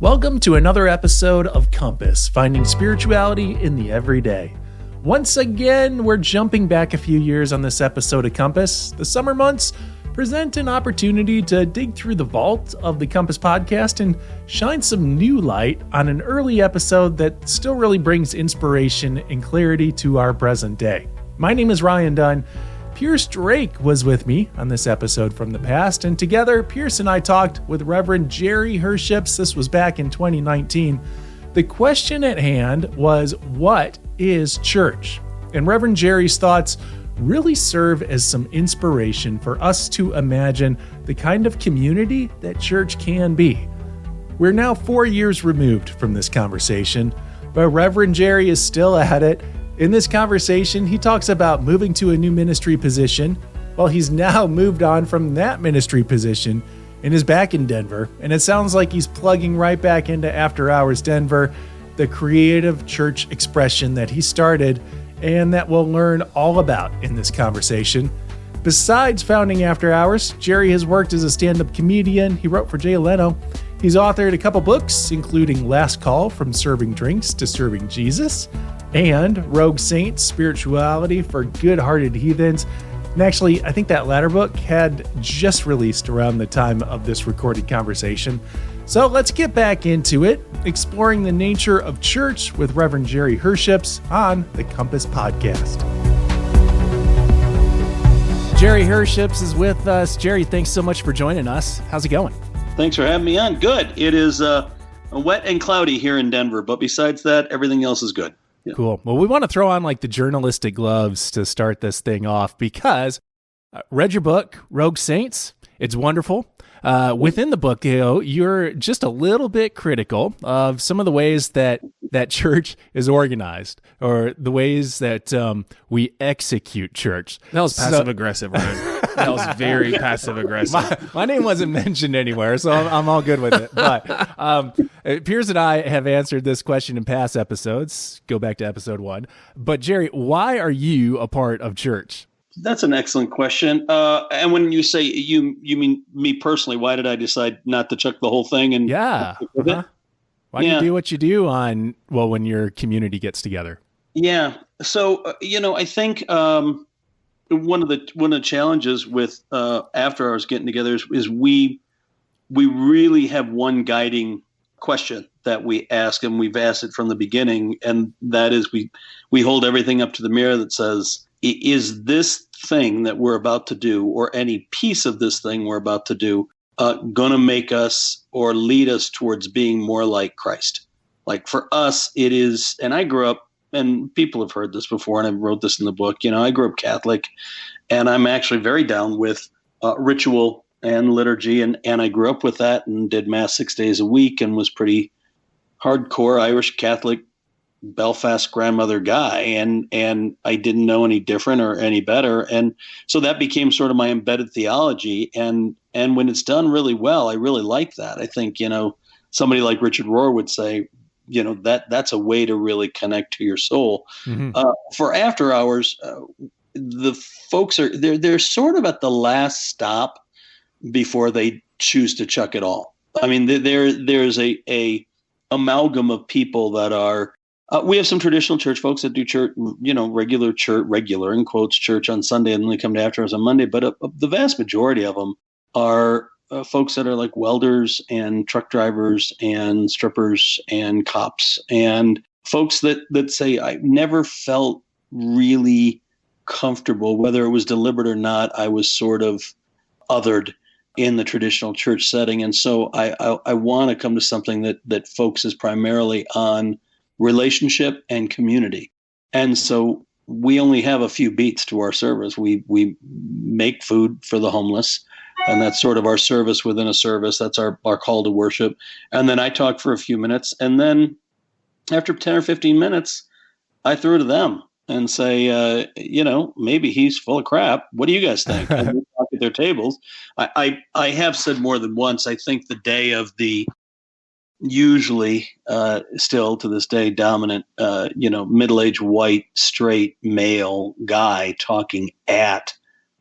Welcome to another episode of Compass, finding spirituality in the everyday. Once again, we're jumping back a few years on this episode of Compass. The summer months present an opportunity to dig through the vault of the Compass podcast and shine some new light on an early episode that still really brings inspiration and clarity to our present day. My name is Ryan Dunn. Pierce Drake was with me on this episode from the past, and together, Pierce and I talked with Reverend Jerry Herships. This was back in 2019. The question at hand was, what is church? And Reverend Jerry's thoughts really serve as some inspiration for us to imagine the kind of community that church can be. We're now 4 years removed from this conversation, but Reverend Jerry is still at it. In this conversation, he talks about moving to a new ministry position. Well, he's now moved on from that ministry position and is back in Denver. And it sounds like he's plugging right back into AfterHours Denver, the creative church expression that he started and that we'll learn all about in this conversation. Besides founding AfterHours, Jerry has worked as a stand-up comedian. He wrote for Jay Leno. He's authored a couple books, including Last Call, From Serving Drinks to Serving Jesus, and Rogue Saints, Spirituality for Good-Hearted Heathens. And actually, I think that latter book had just released around the time of this recorded conversation. So let's get back into it, exploring the nature of church with Reverend Jerry Herships on the Compass Podcast. Jerry Herships is with us. Jerry, thanks so much for joining us. How's it going? Thanks for having me on. Good. It is wet and cloudy here in Denver, but besides that, everything else is good. Yeah. Cool. Well, we want to throw on like the journalistic gloves to start this thing off because I read your book, Rogue Saints. It's wonderful. Within the book, you're just a little bit critical of some of the ways that church is organized or the ways that we execute church. That was passive-aggressive, Ryan. That was very passive-aggressive. My name wasn't mentioned anywhere, so I'm all good with it. But Piers and I have answered this question in past episodes. Go back to episode 1. But Jerry, why are you a part of church? That's an excellent question. And when you say you mean me personally, why did I decide not to chuck the whole thing? And yeah. Why do you do what you do when your community gets together? Yeah. So, I think one of the challenges with AfterHours getting together is we really have one guiding question that we ask, and we've asked it from the beginning. And that is we hold everything up to the mirror that says, is this thing that we're about to do, or any piece of this thing we're about to do, going to make us or lead us towards being more like Christ? Like for us, it is, and I grew up, and people have heard this before, and I wrote this in the book, I grew up Catholic, and I'm actually very down with ritual and liturgy, and I grew up with that and did Mass 6 days a week and was pretty hardcore Irish Catholic Belfast grandmother guy, and I didn't know any different or any better, and so that became sort of my embedded theology, and when it's done really well, I really like that. I think somebody like Richard Rohr would say, that's a way to really connect to your soul. Mm-hmm. For AfterHours, the folks they're sort of at the last stop before they choose to chuck it all. I mean, there's a amalgam of people that are. We have some traditional church folks that do church, regular in quotes, church on Sunday, and then they come to AfterHours on Monday. But the vast majority of them are folks that are like welders and truck drivers and strippers and cops and folks that say, I never felt really comfortable, whether it was deliberate or not. I was sort of othered in the traditional church setting. And so I want to come to something that focuses primarily on relationship and community. And so we only have a few beats to our service. We make food for the homeless, and that's sort of our service within a service. That's our call to worship. And then I talk for a few minutes, and then after 10 or 15 minutes, I throw to them and say, maybe he's full of crap. What do you guys think? And we talk at their tables. I have said more than once, I think the day of the usually still to this day dominant, middle-aged white straight male guy talking at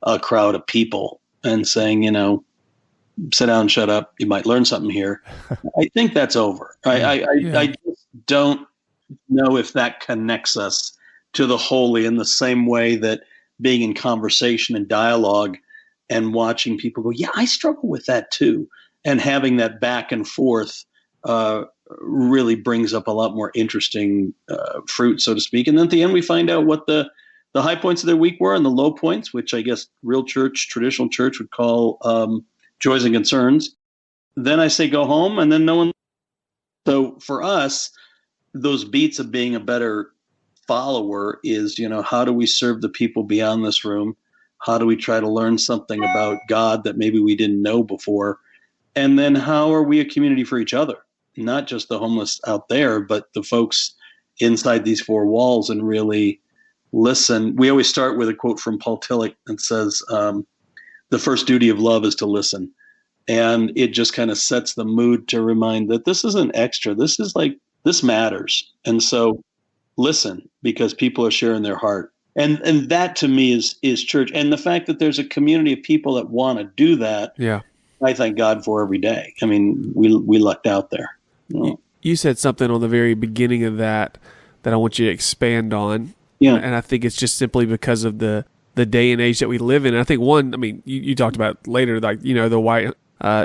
a crowd of people and saying, sit down, shut up, you might learn something here. I think that's over. I just don't know if that connects us to the holy in the same way that being in conversation and dialogue and watching people go, yeah, I struggle with that too. And having that back and forth really brings up a lot more interesting fruit, so to speak. And then at the end, we find out what the high points of their week were and the low points, which I guess real church, traditional church would call joys and concerns. Then I say go home, and then no one. So for us, those beats of being a better follower is, how do we serve the people beyond this room? How do we try to learn something about God that maybe we didn't know before? And then how are we a community for each other? Not just the homeless out there, but the folks inside these four walls, and really listen. We always start with a quote from Paul Tillich that says, the first duty of love is to listen. And it just kind of sets the mood to remind that this isn't extra. This is this matters. And so listen, because people are sharing their heart. And that to me is church. And the fact that there's a community of people that want to do that. Yeah. I thank God for every day. I mean, we lucked out there. You said something on the very beginning of that I want you to expand on. Yeah. And I think it's just simply because of the day and age that we live in. And I think you talked about later, the white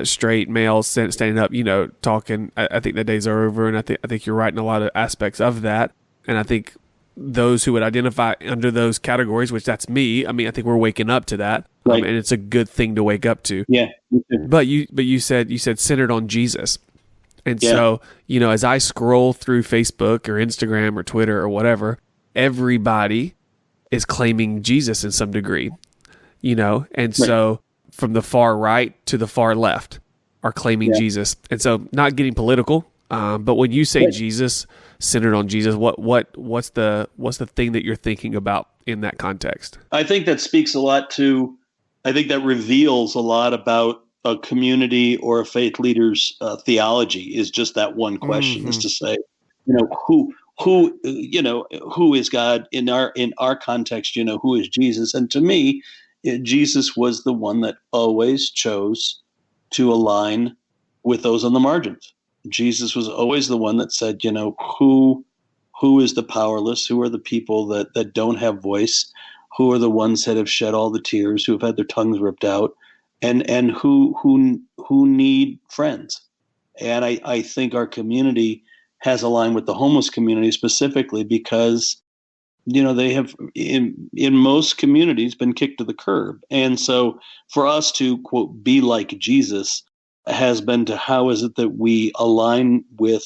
straight males standing up, talking. I think the days are over, and I think you're right in a lot of aspects of that. And I think those who would identify under those categories, which that's me, I think we're waking up to that. Right. And it's a good thing to wake up to. Yeah. But you said centered on Jesus. And so, as I scroll through Facebook or Instagram or Twitter or whatever, everybody is claiming Jesus in some degree, and so from the far right to the far left are claiming Jesus. And so not getting political, but when you say Jesus, centered on Jesus, what's the thing that you're thinking about in that context? I think that speaks a lot to, I think that reveals a lot about a community or a faith leader's theology, is just that one question, is to say, who is God in our context, who is Jesus? And to me, Jesus was the one that always chose to align with those on the margins. Jesus was always the one that said, who is the powerless? Who are the people that don't have voice? Who are the ones that have shed all the tears, who have had their tongues ripped out, and who need friends? And I think our community has aligned with the homeless community specifically because, they have in most communities been kicked to the curb. And so for us to, quote, be like Jesus has been to how is it that we align with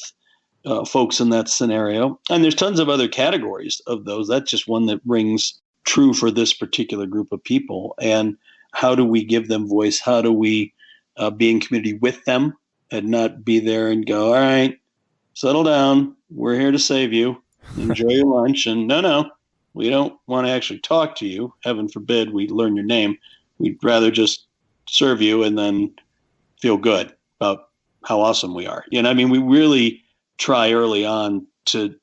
folks in that scenario. And there's tons of other categories of those. That's just one that rings true for this particular group of people. And how do we give them voice? How do we be in community with them and not be there and go, all right, settle down. We're here to save you. Enjoy your lunch. And no, we don't want to actually talk to you. Heaven forbid we learn your name. We'd rather just serve you and then feel good about how awesome we are. We really try early on to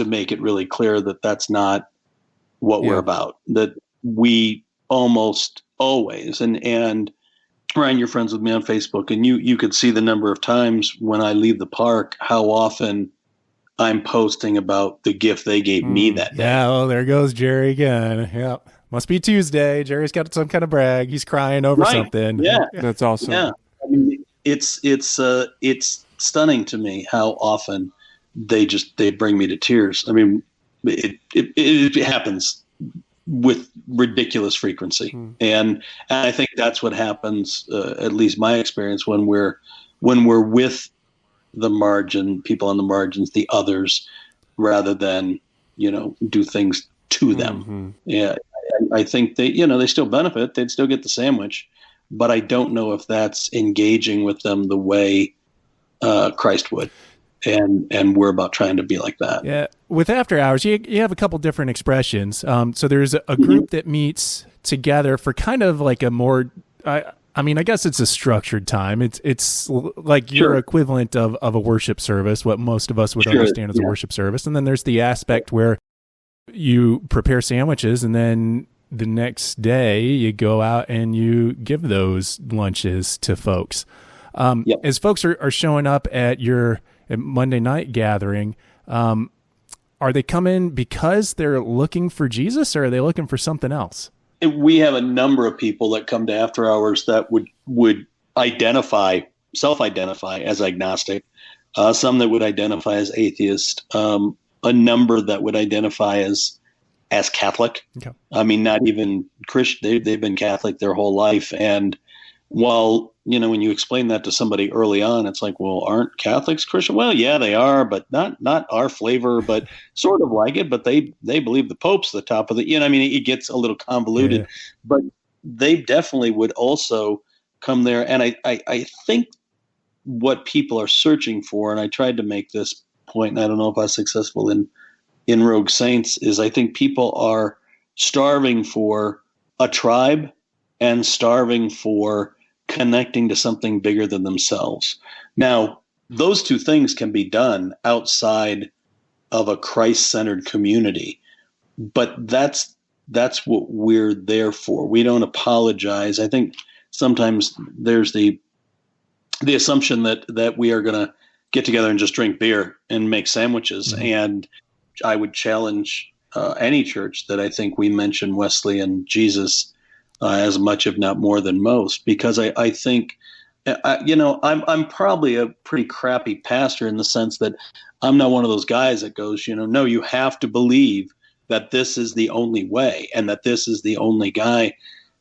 make it really clear that that's not what we're about, that we almost always, and Ryan, you're friends with me on Facebook, and you could see the number of times when I leave the park, how often I'm posting about the gift they gave me that day. Yeah, oh, there goes Jerry again. Yep. Must be Tuesday. Jerry's got some kind of brag. He's crying over something. Yeah. That's awesome. Yeah. It's stunning to me how often they bring me to tears. It happens with ridiculous frequency. And I think that's what happens, at least my experience, when we're with the margin, people on the margins, the others, rather than, do things to them. Yeah. I think they still benefit. They'd still get the sandwich, but I don't know if that's engaging with them the way Christ would. And we're about trying to be like that. Yeah. With After Hours, you have a couple different expressions. So there's a group that meets together for kind of like a more, I guess it's a structured time. It's like your equivalent of a worship service, what most of us would understand as a worship service. And then there's the aspect where you prepare sandwiches and then the next day you go out and you give those lunches to folks. Yep. As folks are showing up at your Monday night gathering, are they coming because they're looking for Jesus, or are they looking for something else? We have a number of people that come to After Hours that would self-identify as agnostic, some that would identify as atheist, a number that would identify as Catholic. Okay. I mean, not even Christian. They've been Catholic their whole life. And while, when you explain that to somebody early on, it's like, well, aren't Catholics Christian? Well, yeah, they are, but not our flavor, but sort of like it. But they believe the Pope's the top of the, it gets a little convoluted. Yeah. But they definitely would also come there. And I think what people are searching for, and I tried to make this point, and I don't know if I was successful in Rogue Saints, is I think people are starving for a tribe and starving for connecting to something bigger than themselves. Now, those two things can be done outside of a Christ-centered community, but that's what we're there for. We don't apologize. I think sometimes there's the assumption that we are going to get together and just drink beer and make sandwiches. Mm-hmm. And I would challenge any church that I think we mention Wesley and Jesus as much, if not more than most, because I think, I'm probably a pretty crappy pastor in the sense that I'm not one of those guys that goes, no, you have to believe that this is the only way and that this is the only guy.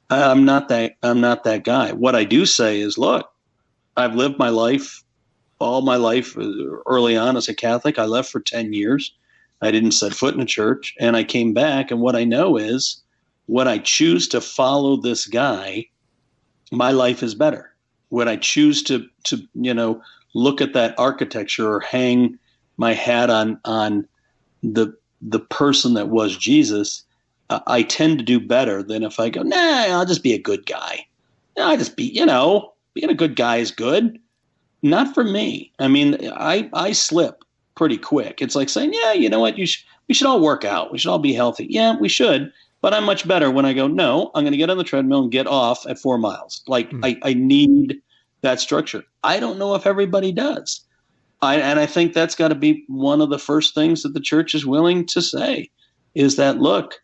I'm not that guy. What I do say is, look, I've lived my life, all my life early on as a Catholic. I left for 10 years. I didn't set foot in a church, and I came back. And what I know is when I choose to follow this guy, my life is better. When I choose to look at that architecture or hang my hat on the person that was Jesus, I tend to do better than if I go, nah, I'll just be a good guy. I'll just be, being a good guy is good. Not for me. I mean, I slip pretty quick. It's like saying, yeah, you know what? We should all work out. We should all be healthy. Yeah, we should. But I'm much better when I go, no, I'm going to get on the treadmill and get off at 4 miles. Like I need that structure. I don't know if everybody does. And I think that's got to be one of the first things that the church is willing to say is that, look,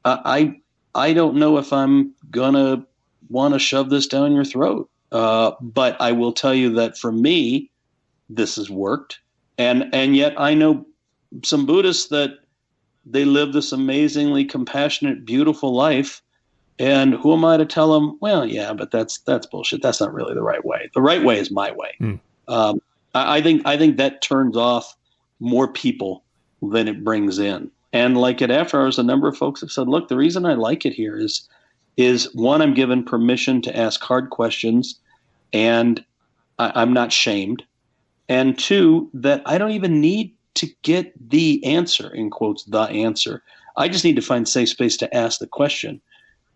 I don't know if I'm going to want to shove this down your throat. But I will tell you that for me, this has worked. And yet I know some Buddhists that they live this amazingly compassionate, beautiful life. And who am I to tell them, well, yeah, but that's bullshit. That's not really the right way. The right way is my way. I think that turns off more people than it brings in. And like at After Hours, a number of folks have said, look, the reason I like it here is one, I'm given permission to ask hard questions and I'm not shamed. And two, that I don't even need to get the answer, in quotes, the answer. I just need to find safe space to ask the question.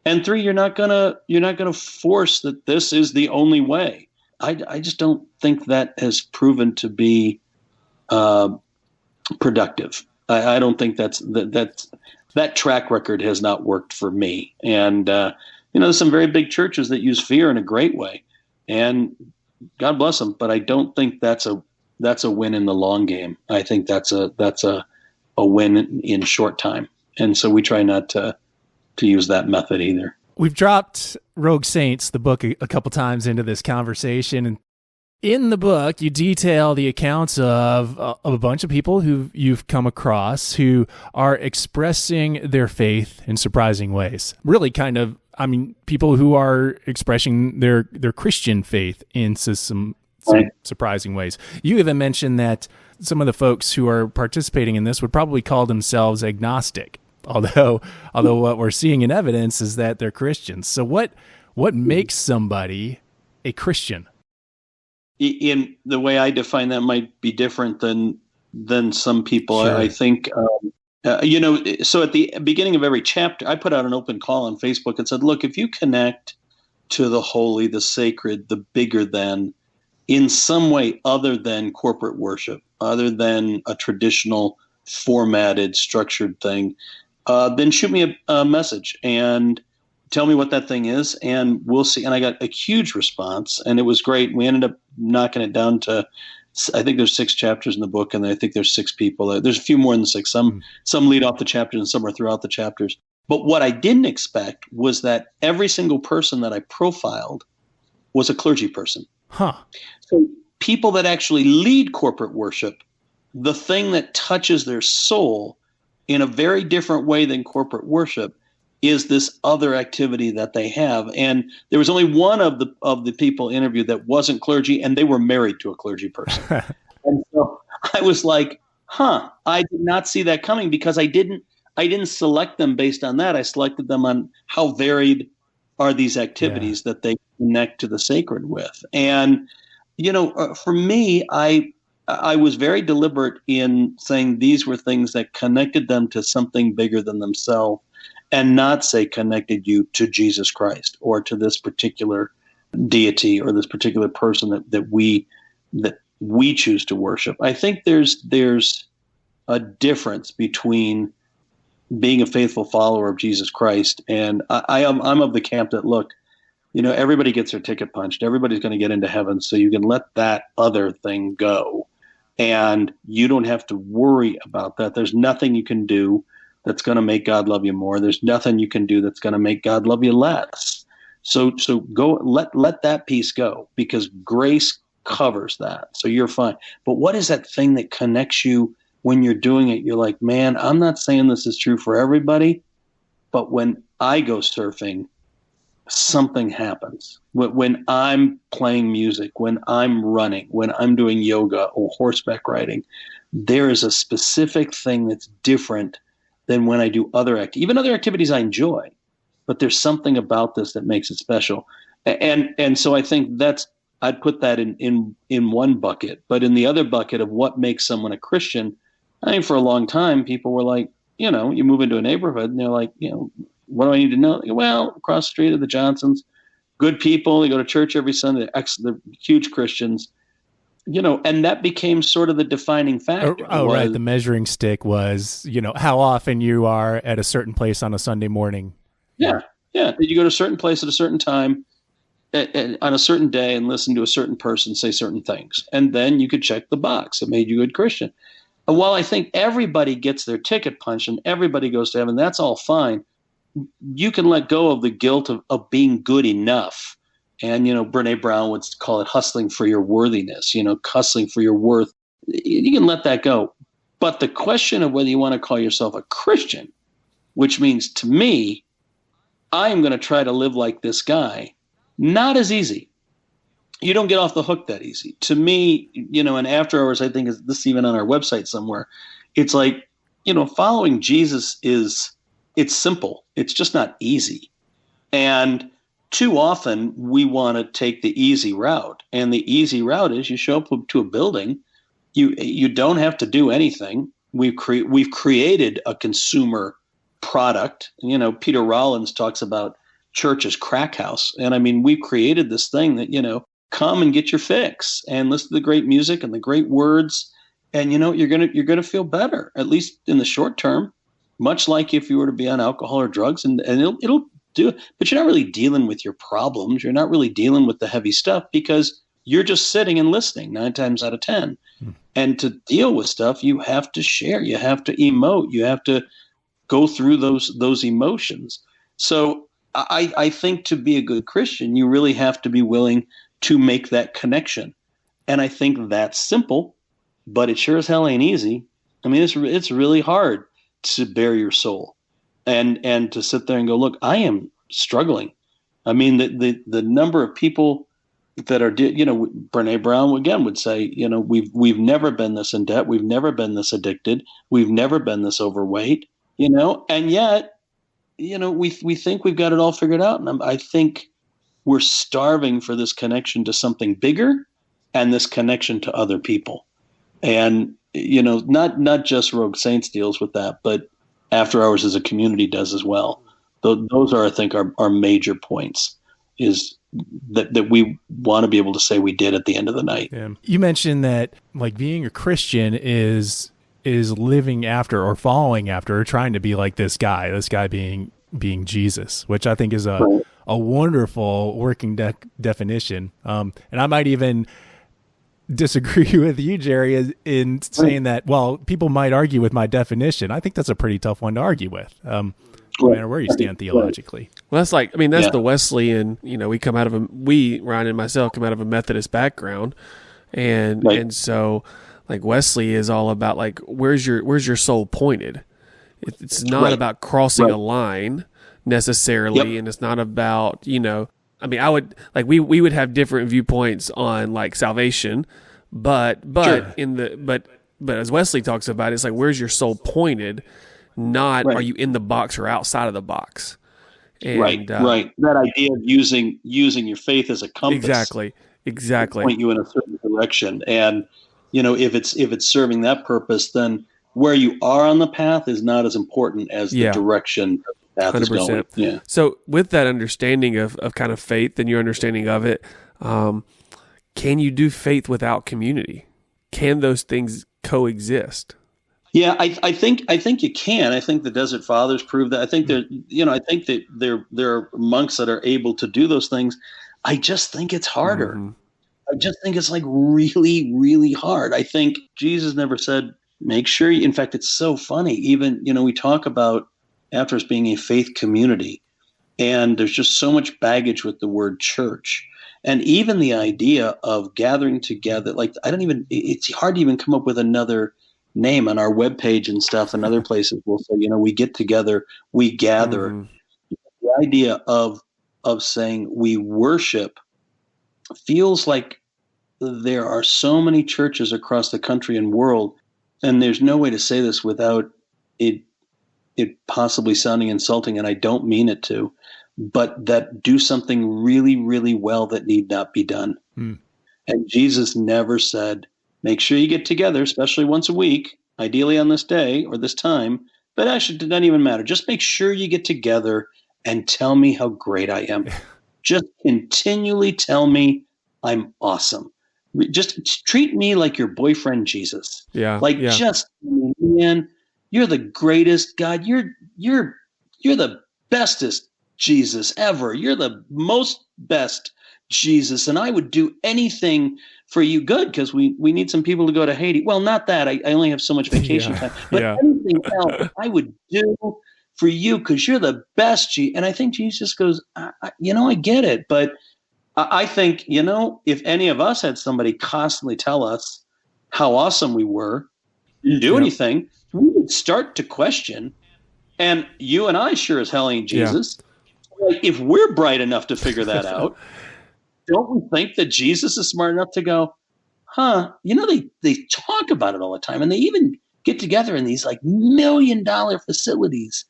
And three, you're not gonna force that this is the only way. I just don't think that has proven to be productive. I don't think that track record has not worked for me. And there's some very big churches that use fear in a great way, and God bless them. But I don't think that's a win in the long game. I think that's a win in short time. And so we try not to use that method either. We've dropped Rogue Saints, the book, a couple times into this conversation. And in the book, you detail the accounts of a bunch of people who you've come across who are expressing their faith in surprising ways. Really kind of, people who are expressing their Christian faith in some surprising ways. You even mentioned that some of the folks who are participating in this would probably call themselves agnostic. Although what we're seeing in evidence is that they're Christians. So what makes somebody a Christian? In the way I define that might be different than some people. Sure. I think, so at the beginning of every chapter, I put out an open call on Facebook and said, look, if you connect to the holy, the sacred, the bigger than, in some way other than corporate worship, other than a traditional formatted, structured thing, then shoot me a message and tell me what that thing is, and we'll see. And I got a huge response, and it was great. We ended up knocking it down to, I think there's 6 chapters in the book, and I think there's 6 people. There's a few more than the 6. Some lead off the chapters, and some are throughout the chapters. But what I didn't expect was that every single person that I profiled was a clergy person. Huh. So people that actually lead corporate worship, the thing that touches their soul in a very different way than corporate worship is this other activity that they have. And there was only one of the people interviewed that wasn't clergy, and they were married to a clergy person. And so I was like, I did not see that coming, because I didn't select them based on that. I selected them on how varied are these activities that they connect to the sacred with. And, for me, I was very deliberate in saying these were things that connected them to something bigger than themselves, and not say connected you to Jesus Christ or to this particular deity or this particular person that we choose to worship. I think there's a difference between being a faithful follower of Jesus Christ, and I'm of the camp that, look, everybody gets their ticket punched. Everybody's going to get into heaven, so you can let that other thing go, and you don't have to worry about that. There's nothing you can do that's going to make God love you more. There's nothing you can do that's going to make God love you less. So go, let that piece go, because grace covers that. So you're fine. But what is that thing that connects you when you're doing it? You're like, man, I'm not saying this is true for everybody, but when I go surfing, something happens. When I'm playing music, when I'm running, when I'm doing yoga or horseback riding, there is a specific thing that's different than when I do other activities I enjoy, but there's something about this that makes it special. And so I think I'd put that in one bucket, but in the other bucket of what makes someone a Christian, I think for a long time, people were like, you move into a neighborhood and they're like, what do I need to know? Well, across the street of the Johnsons, good people, they go to church every Sunday, they're huge Christians. And that became sort of the defining factor. Right. The measuring stick was, how often you are at a certain place on a Sunday morning. Yeah. You go to a certain place at a certain time on a certain day and listen to a certain person say certain things. And then you could check the box. It made you a good Christian. And while I think everybody gets their ticket punched and everybody goes to heaven, that's all fine. You can let go of the guilt of being good enough. And, Brene Brown would call it hustling for your worthiness, hustling for your worth. You can let that go. But the question of whether you want to call yourself a Christian, which means to me, I am going to try to live like this guy, not as easy. You don't get off the hook that easy. To me, and After Hours, I think, is this even on our website somewhere. It's like, following Jesus it's simple. It's just not easy. And too often we want to take the easy route, and the easy route is you show up to a building, you don't have to do anything. We've created a consumer product. Peter Rollins talks about church as crack house, and I mean, we've created this thing that come and get your fix and listen to the great music and the great words, and you're gonna feel better, at least in the short term, much like if you were to be on alcohol or drugs, and it'll do it, but you're not really dealing with your problems. You're not really dealing with the heavy stuff, because you're just sitting and listening 9 times out of 10. And to deal with stuff, you have to share, you have to emote, you have to go through those emotions. So I think to be a good Christian, you really have to be willing to make that connection. And I think that's simple, but it sure as hell ain't easy. I mean, it's really hard to bare your soul. And to sit there and go, look, I am struggling. I mean, the number of people that are, Brene Brown again would say, we've never been this in debt. We've never been this addicted. We've never been this overweight, and yet, we think we've got it all figured out. And I think we're starving for this connection to something bigger and this connection to other people. And, not just Rogue Saints deals with that, but After Hours as a community does as well. Those are, I think, our major points, is that we want to be able to say we did at the end of the night. Yeah. You mentioned that, like, being a Christian is is living after or following after or trying to be like this guy being Jesus, which I think is a wonderful working definition. And I might even disagree with you, Jerry, in saying that, well, people might argue with my definition. I think that's a pretty tough one to argue with, no matter where you stand theologically. Well, that's the Wesleyan, Ryan and myself come out of a Methodist background. And so like Wesley is all about like, where's your soul pointed? It's not about crossing a line necessarily. And it's not about, I would like, we would have different viewpoints on like salvation, but as Wesley talks about, it's like, where's your soul pointed? Not are you in the box or outside of the box? And, right. That idea of using your faith as a compass. Exactly. Point you in a certain direction. And, if it's serving that purpose, then where you are on the path is not as important as the direction the path 100%. Is going. Yeah. So with that understanding of kind of faith and your understanding of it, can you do faith without community? Can those things coexist? Yeah, I think you can. I think the Desert Fathers prove that. I think that there are monks that are able to do those things. I just think it's harder. Mm-hmm. I just think it's like really, really hard. I think Jesus never said, make sure you, in fact, it's so funny. Even, we talk about AfterHours being a faith community, and there's just so much baggage with the word church. And even the idea of gathering together, like it's hard to even come up with another name. On our webpage and stuff and other places we'll say, we get together, we gather. Mm-hmm. The idea of saying we worship feels like there are so many churches across the country and world, and there's no way to say this without it possibly sounding insulting, and I don't mean it to, but that do something really, really well that need not be done. Mm. And Jesus never said, make sure you get together, especially once a week, ideally on this day or this time, but actually it doesn't even matter. Just make sure you get together and tell me how great I am. Just continually tell me I'm awesome. Just treat me like your boyfriend Jesus. Just, man, you're the greatest God. You're the bestest Jesus ever. You're the most best Jesus, and I would do anything for you. Good, because we need some people to go to Haiti. Well, not that. I only have so much vacation time. But anything else I would do for you because you're the best. And I think Jesus goes, I get it. But I think, if any of us had somebody constantly tell us how awesome we were, didn't do anything, we would start to question. And you and I sure as hell ain't Jesus. Like, if we're bright enough to figure that out, don't we think that Jesus is smart enough to go, they talk about it all the time, and they even get together in these like $1 million facilities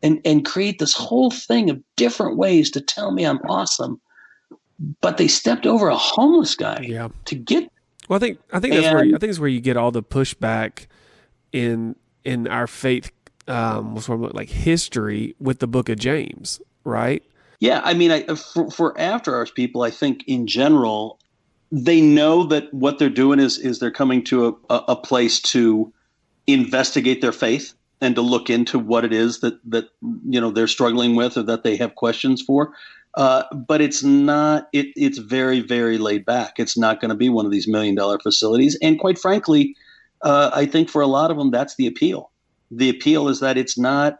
and create this whole thing of different ways to tell me I'm awesome. But they stepped over a homeless guy to get. Well, I think that's where you get all the pushback in our faith, like history with the Book of James, right? Yeah, I mean, for AfterHours people, I think in general, they know that what they're doing is they're coming to a place to investigate their faith and to look into what it is that they're struggling with or that they have questions for. But it's not. It's very, very laid back. It's not going to be one of these $1 million facilities. And quite frankly, I think for a lot of them, that's the appeal. The appeal is that it's not.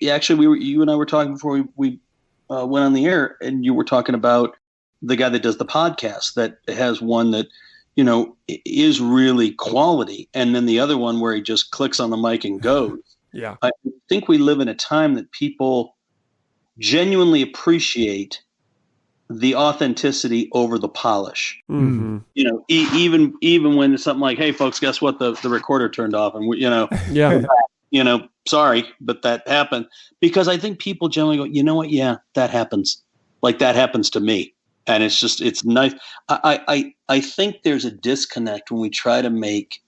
Actually, you and I were talking before we went on the air, and you were talking about the guy that does the podcast that has one that is really quality, and then the other one where he just clicks on the mic and goes. Yeah, I think we live in a time that people genuinely appreciate the authenticity over the polish. Mm-hmm. Even when it's something like, "Hey, folks, guess what? The recorder turned off," and sorry, but that happened. Because I think people generally go, you know what? Yeah, that happens. Like that happens to me. And it's nice. I think there's a disconnect when we try to make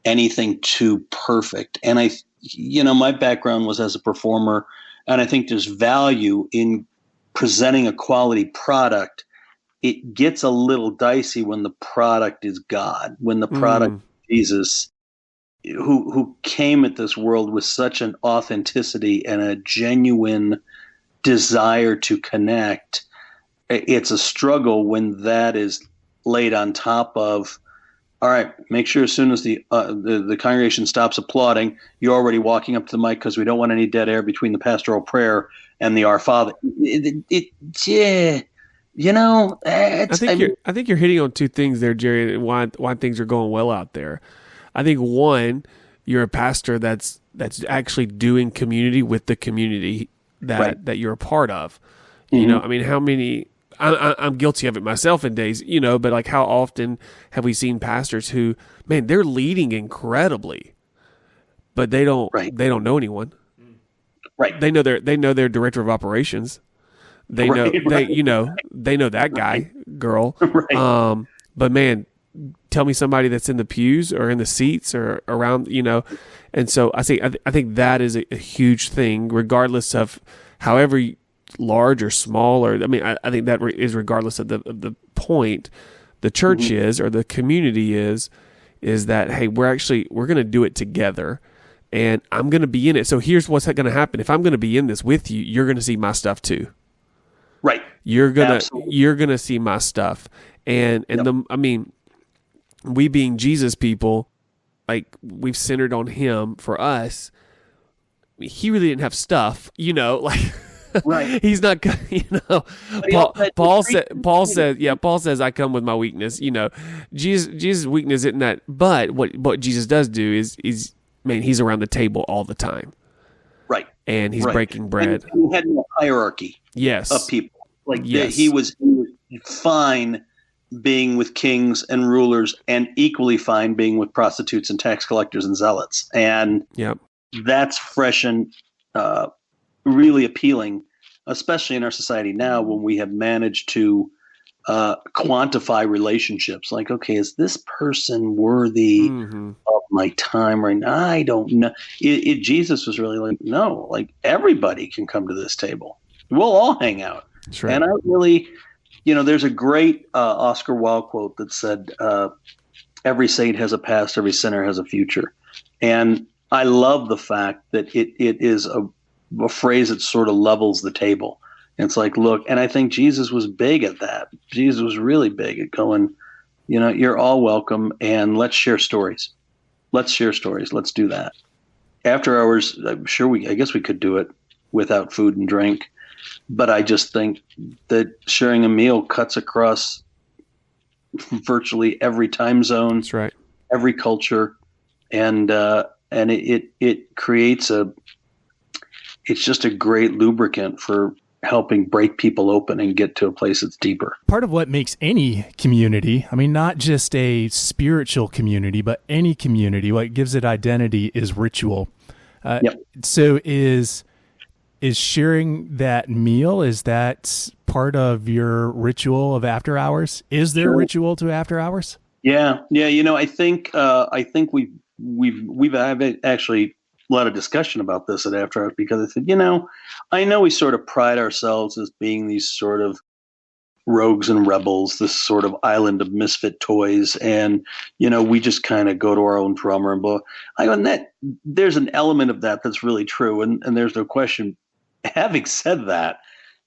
anything too perfect. And my background was as a performer, and I think there's value in presenting a quality product. It gets a little dicey when the product is God, when the product is Jesus. who came at this world with such an authenticity and a genuine desire to connect. It's a struggle when that is laid on top of, all right, make sure as soon as the congregation stops applauding, you're already walking up to the mic because we don't want any dead air between the pastoral prayer and the Our Father. Yeah, you know, I think you're hitting on two things there, Jerry, and why things are going well out there. I think one, you're a pastor that's actually doing community with the community that you're a part of. Mm-hmm. You know, I mean, how many? I'm guilty of it myself in days, you know, but like how often have we seen pastors who, man, they're leading incredibly, but they don't know anyone. Right. They know their director of operations. They know they know that guy, girl. Right. But man, tell me somebody that's in the pews or in the seats or around, you know. And so I think that is a huge thing, regardless of however large or small, or I mean, I think that is regardless of the point the church is or the community is that, hey, we're going to do it together, and I'm going to be in it. So here's what's going to happen. If I'm going to be in this with you, you're going to see my stuff too. Right. You're going to see my stuff. And I mean, we being Jesus people, like, we've centered on him for us. He really didn't have stuff, you know, like, right. He's not, you know, Paul says, I come with my weakness, you know. Jesus' weakness isn't that, but what Jesus does do is, man, he's around the table all the time. Right. And he's breaking bread. And he had no hierarchy of people. Like, he was fine being with kings and rulers, and equally fine being with prostitutes and tax collectors and zealots. And that's fresh and really appealing, especially in our society now, when we have managed to quantify relationships. Like, okay, is this person worthy of my time right now? I don't know. Jesus was really like, no, like, everybody can come to this table. We'll all hang out. That's right. And I really, you know, there's a great Oscar Wilde quote that said, every saint has a past, every sinner has a future. And I love the fact that it is a phrase that sort of levels the table. And it's like, look, and I think Jesus was big at that. Jesus was really big at going, you know, you're all welcome, and let's share stories. Let's share stories. Let's do that. After hours, I'm sure I guess we could do it without food and drink. But I just think that sharing a meal cuts across virtually every time zone. That's right. Every culture. And it creates it's just a great lubricant for helping break people open and get to a place that's deeper. Part of what makes any community, I mean, not just a spiritual community, but any community, what gives it identity is ritual. So is sharing that meal, is that part of your ritual of after hours? Is there a ritual to after hours? Yeah. You know, I think we've had actually a lot of discussion about this at After Hours, because I said, you know, I know we sort of pride ourselves as being these sort of rogues and rebels, this sort of island of misfit toys, and, you know, we just kind of go to our own drummer and blow. There's an element of that that's really true, and there's no question. Having said that,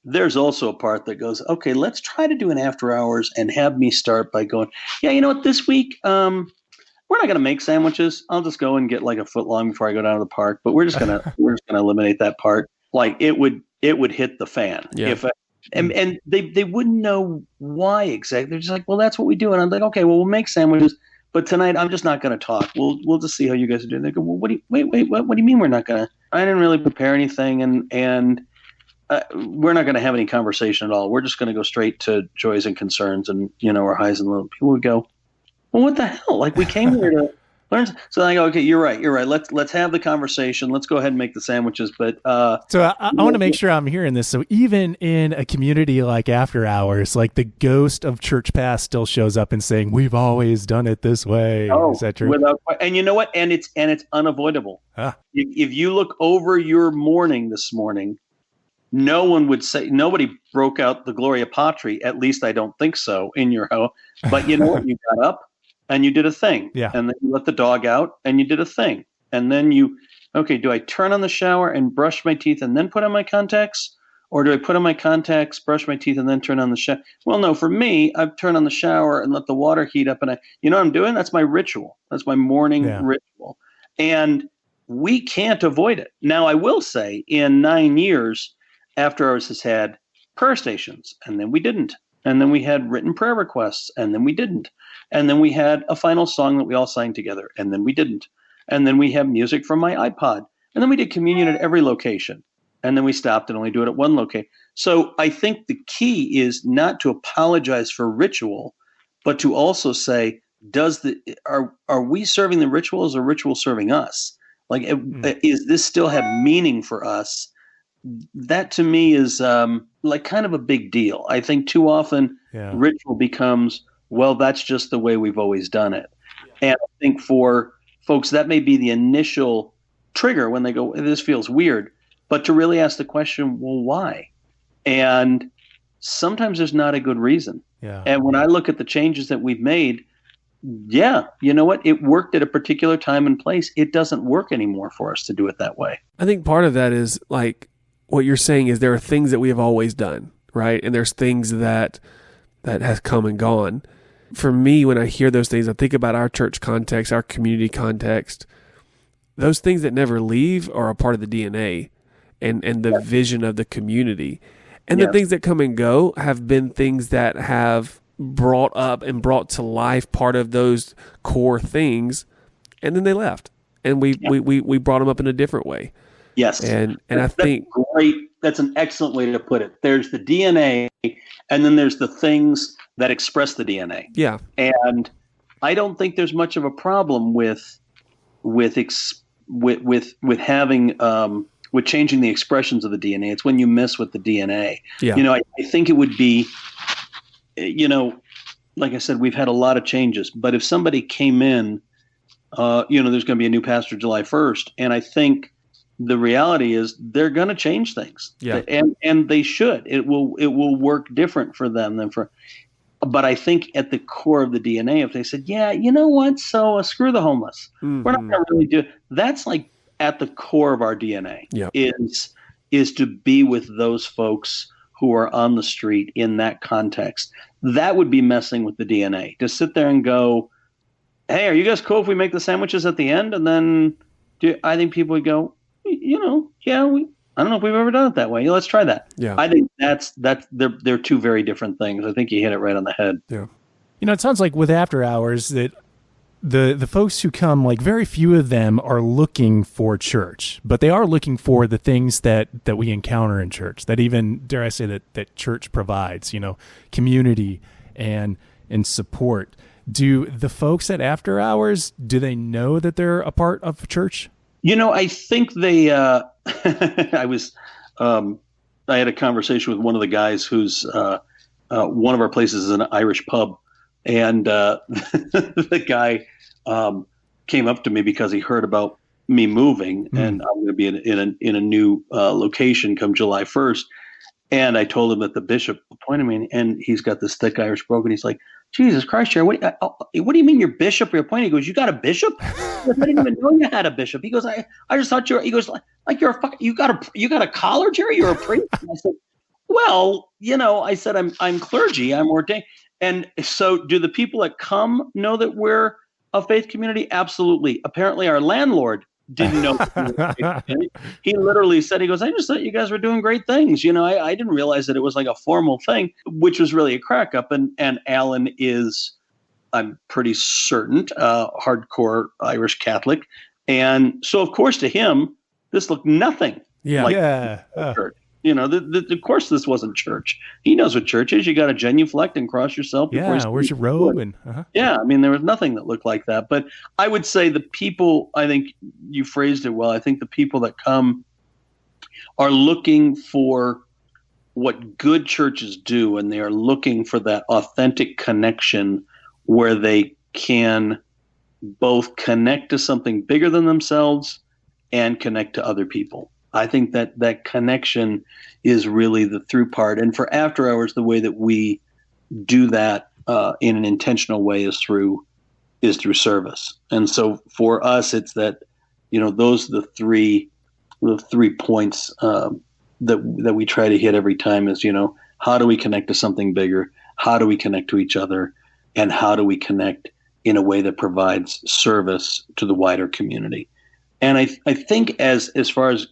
there's also a part that goes, okay, let's try to do an After Hours and have me start by going, yeah, you know what, this week, we're not going to make sandwiches. I'll just go and get like a foot long before I go down to the park. But we're just gonna eliminate that part. Like, it would hit the fan if and they wouldn't know why exactly. They're just like, well, that's what we do. And I'm like, okay, well, we'll make sandwiches, but tonight I'm just not going to talk. We'll just see how you guys are doing. They go, well, what do you mean we're not going to? I didn't really prepare anything, and we're not going to have any conversation at all. We're just going to go straight to joys and concerns, and, you know, our highs and lows. People would go, well, what the hell? Like, we came here to learn. So I go, okay, you're right. Let's have the conversation. Let's go ahead and make the sandwiches. But so I want to make sure I'm hearing this. So even in a community like After Hours, like, the ghost of church past still shows up and saying, "We've always done it this way." Oh, is that true? And you know what? And it's unavoidable. If you look over your morning this morning, no one would say, nobody broke out the Gloria Patri. At least I don't think so in your house. But you know what? You got up and you did a thing. Yeah. And then you let the dog out and you did a thing. And then okay, do I turn on the shower and brush my teeth and then put on my contacts? Or do I put on my contacts, brush my teeth, and then turn on the shower? Well, no, for me, I've turned on the shower and let the water heat up. And you know what I'm doing? That's my ritual. That's my morning ritual. And we can't avoid it. Now, I will say in 9 years, AfterHours has had prayer stations, and then we didn't. And then we had written prayer requests, and then we didn't. And then we had a final song that we all sang together, and then we didn't. And then we have music from my iPod. And then we did communion at every location. And then we stopped and only do it at one location. So I think the key is not to apologize for ritual, but to also say, are we serving the ritual, or is the ritual serving us? Like, is this still have meaning for us? That to me is like kind of a big deal. I think too often ritual becomes, well, that's just the way we've always done it. And I think for folks, that may be the initial trigger when they go, this feels weird. But to really ask the question, well, why? And sometimes there's not a good reason. Yeah. And when I look at the changes that we've made, you know what? It worked at a particular time and place. It doesn't work anymore for us to do it that way. I think part of that is like what you're saying is there are things that we have always done, right? And there's things that has come and gone. For me, when I hear those things, I think about our church context, our community context. Those things that never leave are a part of the DNA and the vision of the community. And the things that come and go have been things that have brought up and brought to life part of those core things, and then they left. And we brought them up in a different way. Yes. And I think great. That's an excellent way to put it. There's the DNA, and then there's the things that express the DNA. Yeah. And I don't think there's much of a problem with having with changing the expressions of the DNA. It's when you mess with the DNA. Yeah. You know, I think it would be, you know, like I said, we've had a lot of changes, but if somebody came in, you know, there's going to be a new pastor July 1st. And I think the reality is they're going to change things. Yeah. And they should. It will work different for them than for, but I think at the core of the DNA, if they said, yeah, you know what? So screw the homeless. Mm-hmm. We're not going to really do it. That's like at the core of our DNA is to be with those folks who are on the street in that context. That would be messing with the DNA. To sit there and go, hey, are you guys cool if we make the sandwiches at the end? And then I think people would go, you know, I don't know if we've ever done it that way. Let's try that. Yeah. I think they're two very different things. I think you hit it right on the head. Yeah. You know, it sounds like with AfterHours that the folks who come, like very few of them are looking for church, but they are looking for the things that we encounter in church, that even, dare I say, that church provides, you know, community and support. Do the folks at AfterHours, do they know that they're a part of church? You know, I think they, I had a conversation with one of the guys who's, one of our places is an Irish pub. And the guy came up to me because he heard about me moving, and I'm going to be in a new location come July 1st. And I told him that the bishop appointed me, and he's got this thick Irish brogue. He's like, Jesus Christ, Jerry, what do you mean your bishop you're appointed? He goes, you got a bishop? I didn't even know you had a bishop. He goes, I just thought he goes, like you're you got a collar, Jerry? You're a priest? And I said, well, you know, I said, I'm clergy, I'm ordained. And so do the people that come know that we're a faith community? Absolutely. Apparently our landlord didn't know. He literally said, he goes, I just thought you guys were doing great things. You know, I didn't realize that it was like a formal thing, which was really a crack up. And Alan is, I'm pretty certain, hardcore Irish Catholic. And so, of course, to him, this looked nothing like church. You know, of course, this wasn't church. He knows what church is. You got to genuflect and cross yourself. Where's your robe? And yeah, I mean, there was nothing that looked like that. But I would say the people, I think you phrased it well. I think the people that come are looking for what good churches do, and they are looking for that authentic connection where they can both connect to something bigger than themselves and connect to other people. I think that connection is really the through part. And for AfterHours, the way that we do that in an intentional way is through is through service. And so for us, it's that, those are the three points that we try to hit every time is, how do we connect to something bigger? How do we connect to each other? And how do we connect in a way that provides service to the wider community? And I think as far as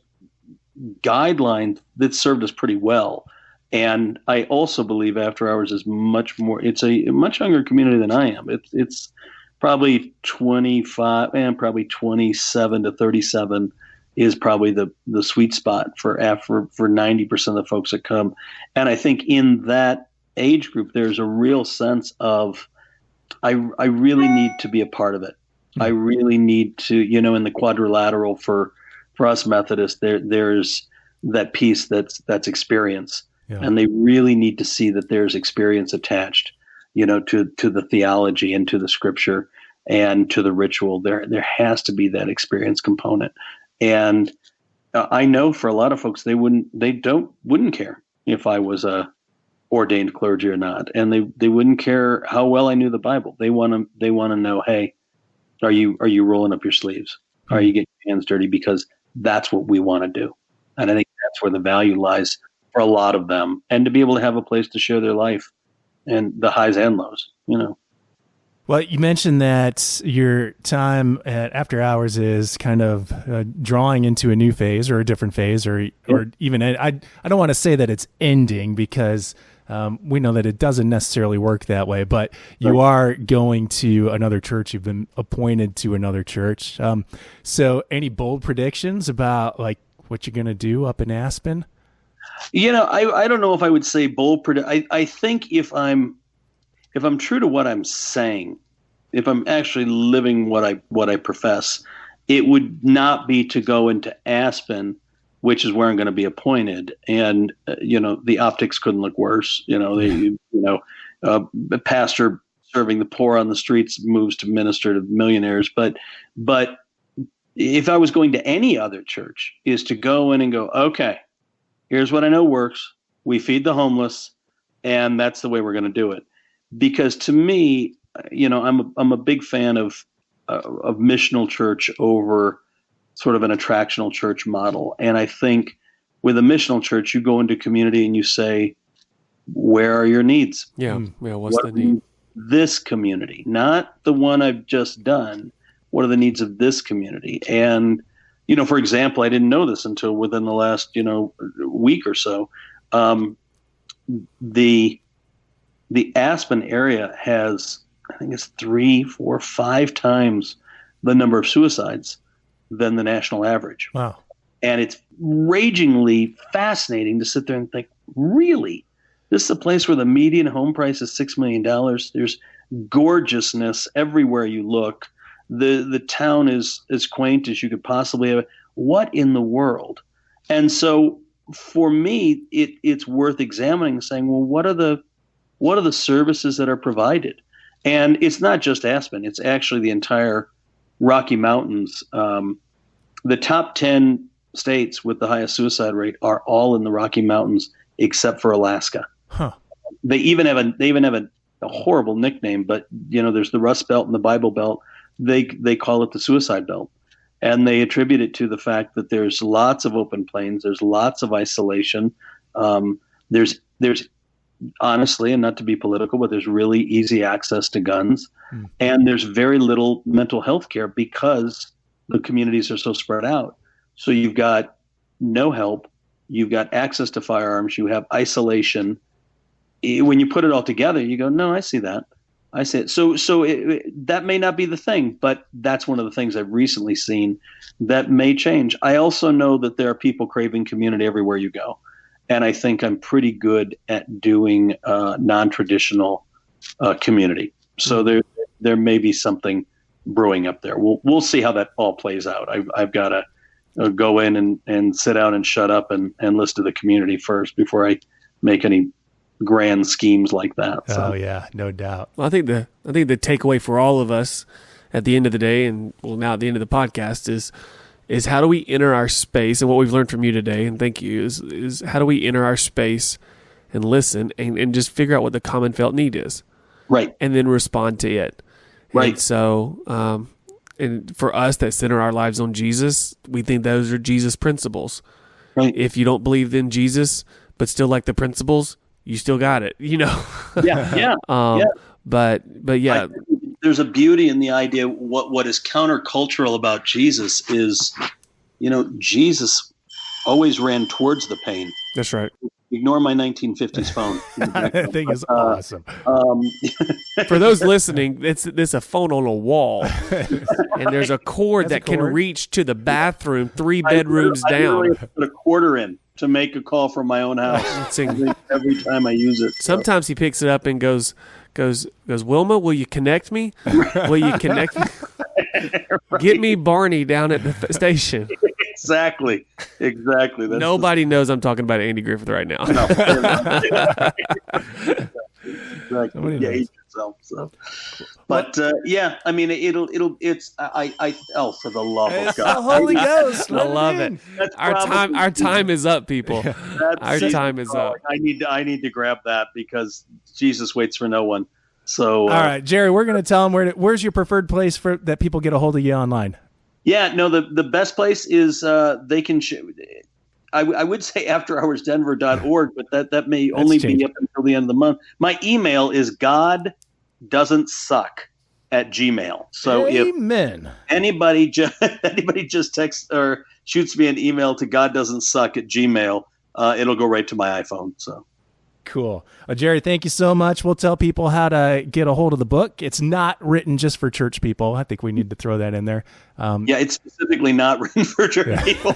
guidelines, that served us pretty well. And I also believe After Hours is it's a much younger community than I am. It's probably 25 and probably 27 to 37 is probably the sweet spot for 90% of the folks that come. And I think in that age group, there's a real sense of, I really need to be a part of it. I really need to, in the quadrilateral for us Methodists, there's that piece that's experience. Yeah. And they really need to see that there's experience attached, to the theology and to the scripture and to the ritual. There has to be that experience component. And I know for a lot of folks, they wouldn't care if I was a ordained clergy or not, and they wouldn't care how well I knew the Bible. They want to know, hey, are you rolling up your sleeves? Are you getting your hands dirty? Because that's what we want to do. And I think that's where the value lies for a lot of them, and to be able to have a place to share their life and the highs and lows, Well, you mentioned that your time at After Hours is kind of drawing into a new phase or a different phase, or even I don't want to say that it's ending, because we know that it doesn't necessarily work that way. But you are going to another church. You've been appointed to another church. So, any bold predictions about like what you're going to do up in Aspen? I don't know if I would say bold predict. I think if I'm true to what I'm saying, if I'm actually living what I profess, it would not be to go into Aspen, which is where I'm going to be appointed. And the optics couldn't look worse. A pastor serving the poor on the streets moves to minister to millionaires. But if I was going to any other church, is to go in and go, okay, here's what I know works. We feed the homeless, and that's the way we're going to do it. Because to me, I'm a big fan of missional church over sort of an attractional church model. And I think with a missional church, you go into community and you say, where are your needs? Yeah. What's the need? This community, not the one I've just done. What are the needs of this community? And for example, I didn't know this until within the last, week or so. The Aspen area has, I think it's 3, 4, 5 times the number of suicides than the national average. Wow. And it's ragingly fascinating to sit there and think, really? This is a place where the median home price is $6 million. There's gorgeousness everywhere you look. The town is as quaint as you could possibly have. What in the world? And so for me, it's worth examining and saying, well, what are the services that are provided? And it's not just Aspen. It's actually the entire Rocky Mountains. The top 10 states with the highest suicide rate are all in the Rocky Mountains, except for Alaska. Huh. They even have a horrible nickname, but there's the Rust Belt and the Bible Belt. They call it the Suicide Belt, and they attribute it to the fact that there's lots of open plains, there's lots of isolation, there's honestly, and not to be political, but there's really easy access to guns, and there's very little mental health care because the communities are so spread out. So you've got no help, you've got access to firearms, you have isolation. When you put it all together, you go, no, I see that. I see it. So that may not be the thing, but that's one of the things I've recently seen that may change. I also know that there are people craving community everywhere you go. And I think I'm pretty good at doing non-traditional community. So there may be something brewing up there. We'll see how that all plays out. I've got to go in and sit down and shut up and listen to the community first before I make any grand schemes like that. So. Oh yeah, no doubt. Well, I think the takeaway for all of us at the end of the day, and now at the end of the podcast, is how do we enter our space, and what we've learned from you today, and thank you, is how do we enter our space and listen and just figure out what the common felt need is. Right. And then respond to it. Right. And so, and for us that center our lives on Jesus, we think those are Jesus principles. Right. If you don't believe in Jesus, but still like the principles, you still got it, Yeah. But yeah, There's a beauty in the idea. What is countercultural about Jesus is, Jesus always ran towards the pain. that's right. Ignore my 1950s phone. That thing is awesome. For those listening, it's a phone on a wall, and there's a cord that can reach to the bathroom 3 bedrooms I down. really put a quarter in to make a call from my own house. Every time I use it. Sometimes he picks it up and goes, Wilma, will you connect me? Will you connect me? Right. Get me Barney down at the station. Exactly. That's Nobody knows I'm talking about Andy Griffith right now. Exactly. Yeah, eat yourself. So. But I mean, it's for the love of God. The Holy Ghost. I love it. That's Our time is up, people. Our time is up. I need to grab that because Jesus waits for no one. So all right, Jerry, we're going to tell them where's your preferred place for that people get a hold of you online. Yeah, no, the best place is they can. I would say AfterHoursDenver.org, but that may only be up until the end of the month. My email is goddoesn't.suck@gmail. So Amen. if anybody just texts or shoots me an email to goddoesn't.suck@gmail, it'll go right to my iPhone. So. Cool. Jerry, thank you so much. We'll tell people how to get a hold of the book. It's not written just for church people. I think we need to throw that in there. It's specifically not written for church people.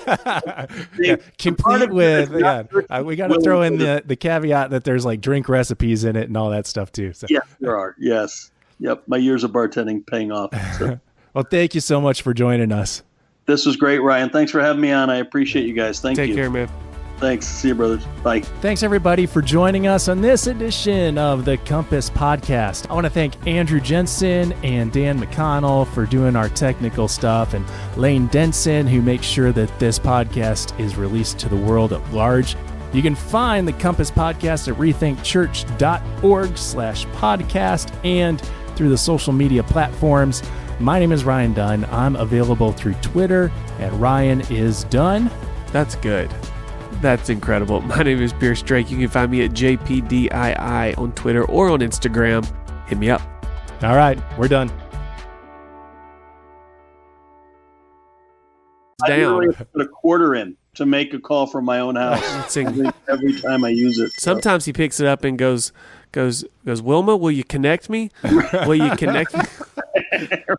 Complete with, we got to throw in the caveat that there's like drink recipes in it and all that stuff too. So. Yes, there are. Yes. Yep. My years of bartending paying off. So. Well, thank you so much for joining us. This was great, Ryan. Thanks for having me on. I appreciate you guys. Thank you. Take care, man. Thanks. See you, brothers. Bye. Thanks, everybody, for joining us on this edition of the Compass Podcast. I want to thank Andrew Jensen and Dan McConnell for doing our technical stuff, and Lane Denson, who makes sure that this podcast is released to the world at large. You can find the Compass Podcast at rethinkchurch.org/podcast and through the social media platforms. My name is Ryan Dunn. I'm available through Twitter at Ryan is Dunn. That's good. That's incredible. My name is Pierce Drake. You can find me at JPDII on Twitter or on Instagram. Hit me up. All right, we're done. I really put a quarter in to make a call from my own house. Every time I use it. Sometimes he picks it up and goes, Wilma, will you connect me? Will you connect me?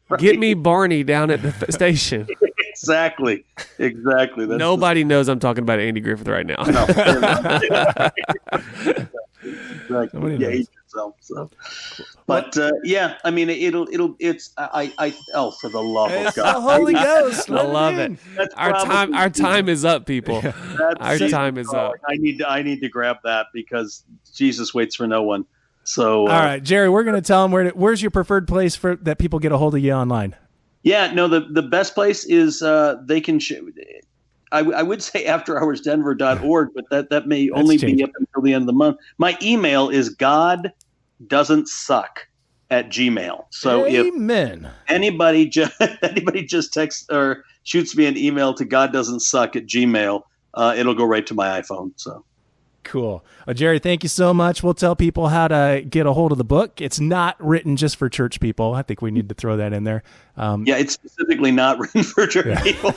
Right. Get me Barney down at the station. Exactly. Nobody knows I'm talking about Andy Griffith right now. Exactly. Yeah, eat yourself. So. But I mean, it's for the love of God. The Holy Ghost. I love it. Our time is up, people. Our time is up. I need to grab that because Jesus waits for no one. So all right, Jerry, we're going to tell them where's your preferred place for that people get a hold of you online. Yeah, no, the best place is they can. I would say AfterHoursDenver.org, but that may only be up until the end of the month. My email is goddoesn't.suck@gmail. So Amen. if anybody just texts or shoots me an email to goddoesn't.suck@gmail, it'll go right to my iPhone. So. Cool. Jerry, thank you so much. We'll tell people how to get a hold of the book. It's not written just for church people. I think we need to throw that in there. It's specifically not written for church people.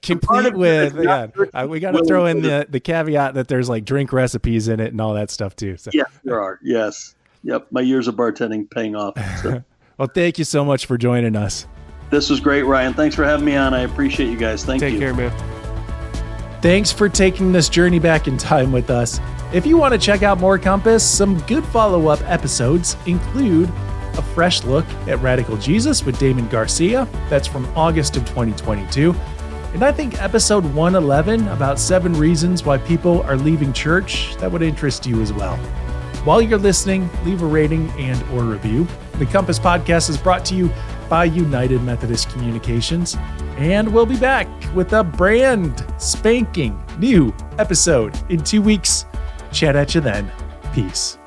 Complete with, we got to throw in the caveat that there's like drink recipes in it and all that stuff too. So. Yes, there are. Yes. Yep. My years of bartending paying off. So. Well, thank you so much for joining us. This was great, Ryan. Thanks for having me on. I appreciate you guys. Thank you. Take care, man. Thanks for taking this journey back in time with us. If you want to check out more Compass, some good follow-up episodes include a fresh look at Radical Jesus with Damon Garcia. That's from August of 2022. And I think episode 111 about 7 reasons why people are leaving church, that would interest you as well. While you're listening, leave a rating and or review. The Compass Podcast is brought to you by United Methodist Communications. And we'll be back with a brand spanking new episode in 2 weeks. Chat at you then. Peace.